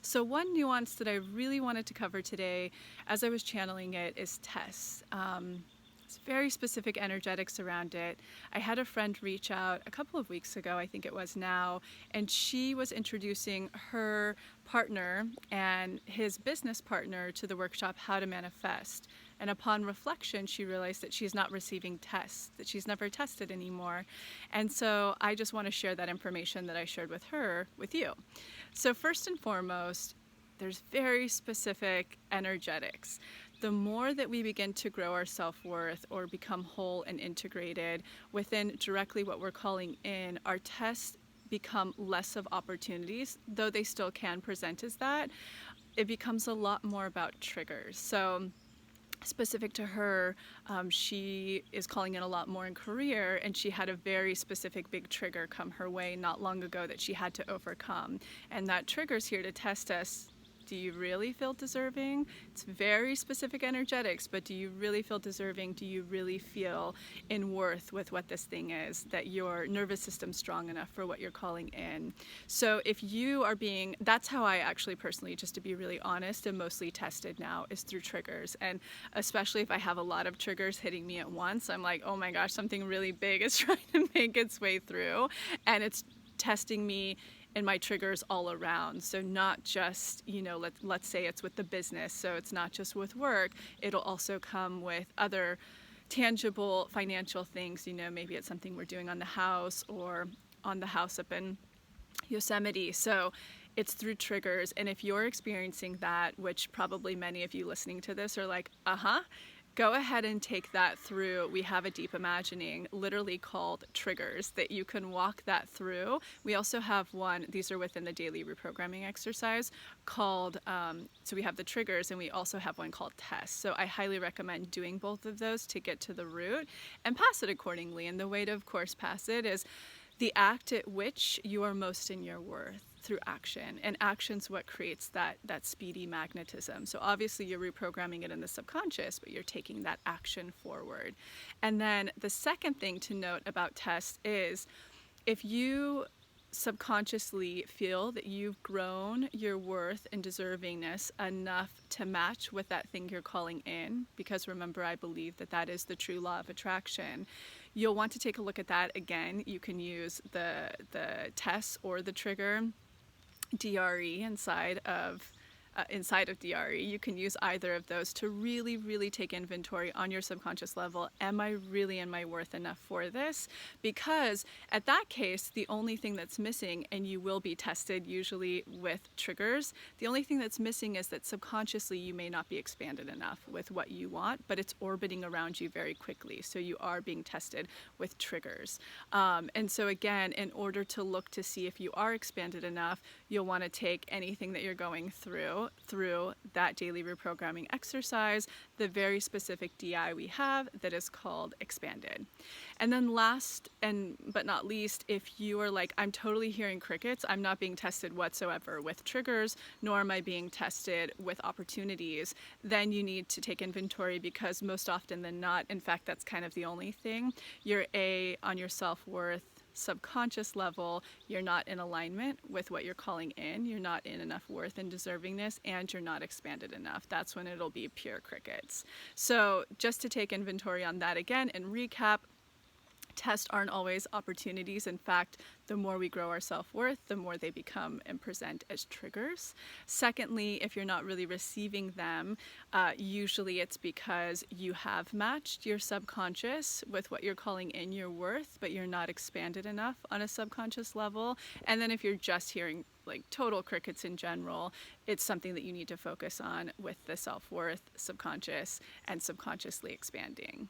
So one nuance that I really wanted to cover today as I was channeling it is tests. It's very specific energetics around it. I had a friend reach out a couple of weeks ago, I think it was now, and she was introducing her partner and his business partner to the workshop How to Manifest. And upon reflection, she realized that she's not receiving tests, that she's never tested anymore. And so I just want to share that information that I shared with her with you. So first and foremost, there's very specific energetics. The more that we begin to grow our self-worth or become whole and integrated within directly what we're calling in, our tests become less of opportunities, though they still can present as that. It becomes a lot more about triggers. So specific to her, she is calling in a lot more in career, and she had a very specific big trigger come her way not long ago that she had to overcome. And that trigger's here to test us. Do you really feel deserving? It's very specific energetics, but do you really feel deserving? Do you really feel in worth with what this thing is, that your nervous system's strong enough for what you're calling in? So if you are being, that's how I actually personally, just to be really honest, am mostly tested now, is through triggers. And especially if I have a lot of triggers hitting me at once, I'm like, oh my gosh, something really big is trying to make its way through, and it's testing me and my triggers all around. So not just, let's say it's with the business, so it's not just with work, it'll also come with other tangible financial things. Maybe it's something we're doing on the house or on the house up in Yosemite. So it's through triggers. And if you're experiencing that, which probably many of you listening to this are like, go ahead and take that through. We have a deep imagining literally called triggers that you can walk that through. We also have one, these are within the daily reprogramming exercise, called, so we have the triggers, and we also have one called tests. So I highly recommend doing both of those to get to the root and pass it accordingly. And the way to, of course, pass it is the act at which you are most in your worth, through action. And action's what creates that speedy magnetism. So obviously you're reprogramming it in the subconscious, but you're taking that action forward. And then the second thing to note about tests is, if you subconsciously feel that you've grown your worth and deservingness enough to match with that thing you're calling in, because remember, I believe that that is the true law of attraction, you'll want to take a look at that again. You can use the test or the trigger DRE inside of DRE. You can use either of those to really, really take inventory on your subconscious level. Am I really in my worth enough for this? Because at that case, the only thing that's missing, and you will be tested usually with triggers, the only thing that's missing is that subconsciously you may not be expanded enough with what you want, but it's orbiting around you very quickly. So you are being tested with triggers. And so again, in order to look to see if you are expanded enough, you'll want to take anything that you're going through that daily reprogramming exercise, the very specific DI we have that is called expanded. And then last but not least, if you are like, I'm totally hearing crickets, I'm not being tested whatsoever with triggers, nor am I being tested with opportunities, then you need to take inventory, because most often than not, in fact, that's kind of the only thing, you're on your self-worth subconscious level, you're not in alignment with what you're calling in, you're not in enough worth and deservingness, and you're not expanded enough. That's when it'll be pure crickets. So just to take inventory on that again and recap, tests aren't always opportunities. In fact, the more we grow our self-worth, the more they become and present as triggers. Secondly, if you're not really receiving them, usually it's because you have matched your subconscious with what you're calling in your worth, but you're not expanded enough on a subconscious level. And then if you're just hearing like total crickets in general, it's something that you need to focus on with the self-worth, subconscious, and subconsciously expanding.